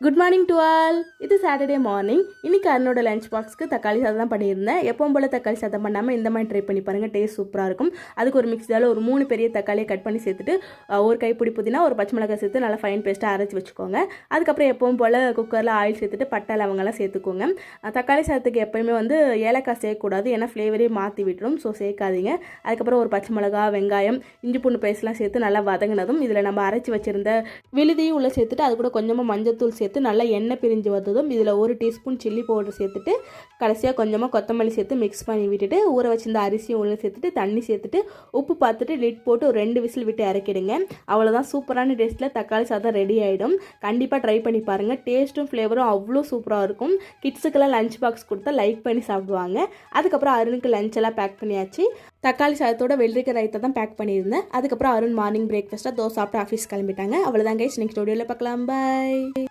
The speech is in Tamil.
Good morning to all. இது சாட்டர்டே மார்னிங். இன்றைக்கி அருணோட லஞ்ச் பாக்ஸ்க்கு தக்காளி சாதம் தான் பண்ணியிருந்தேன். எப்பவும் போல் தக்காளி சாதம் பண்ணாமல் இந்த மாதிரி ட்ரை பண்ணி பாருங்கள், டேஸ்ட் சூப்பராக இருக்கும். அதுக்கு ஒரு மிக்ஸில் ஒரு 3 பெரிய தக்காளியை கட் பண்ணி சேர்த்துட்டு ஒரு கைப்பிடி புதினா ஒரு பச்சை மிளகாய் சேர்த்து நல்லா ஃபைன் பேஸ்ட்டாக அரைச்சி வச்சுக்கோங்க. அதுக்கப்புறம் எப்பவும் போல் குக்கரில் ஆயில் சேர்த்துட்டு பட்டை லவங்கெல்லாம் சேர்த்துக்கோங்க. தக்காளி சாதத்துக்கு எப்போயுமே ஏலக்காய் சேர்க்கக்கூடாது, ஏன்னா ஃப்ளேவரே மாற்றி விட்டுரும். ஸோ சேர்க்காதீங்க. அதுக்கப்புறம் ஒரு பச்சை மிளகா, வெங்காயம், இஞ்சி பூண்டு பேஸ்ட்லாம் சேர்த்து நல்லா வதங்கினதும் இதில் நம்ம அரைச்சி வச்சுருந்த விழுதியும் உள்ளே சேர்த்துட்டு அது கூட கொஞ்சமாக மஞ்சத்தூள் சேர்த்து நல்லா எண்ணெய் பிரிஞ்சு வந்ததும் இதில் 1 டீஸ்பூன் சில்லி பவுடர் சேர்த்துட்டு கடைசியாக கொஞ்சமாக கொத்தமல்லி சேர்த்து மிக்ஸ் பண்ணி விட்டுட்டு ஊற வச்சிருந்த அரிசியும் உள்ளே சேர்த்துட்டு தண்ணி சேர்த்துட்டு உப்பு பார்த்துட்டு லிட் போட்டு ஒரு 2 விசில் விட்டு இறக்கிடுங்க. அவ்வளோதான், சூப்பரான டேஸ்ட்டில் தக்காளி சாதம் ரெடி ஆகிடும். கண்டிப்பாக ட்ரை பண்ணி பாருங்கள். டேஸ்ட்டும் ஃப்ளேவரும் அவ்வளோ சூப்பராக இருக்கும். கிட்ஸுக்கெல்லாம் லஞ்ச் பாக்ஸ் கொடுத்தா லைக் பண்ணி சாப்பிடுவாங்க. அதுக்கப்புறம் அருணுக்கு லஞ்ச் எல்லாம் பேக் பண்ணியாச்சு. தக்காளி சாதத்தோட வெள்ளரிக்காய் ரைத்தா தான் பேக் பண்ணியிருந்தேன். அதுக்கப்புறம் அருண் மார்னிங் பிரேக்ஃபாஸ்ட்டாக தோசை சாப்பிட்டு ஆஃபீஸ் கிளம்பிட்டாங்க. அவ்வளோதான் கைஸ், நெக்ஸ்ட் வீடியோவில் பார்க்கலாம். பாய்.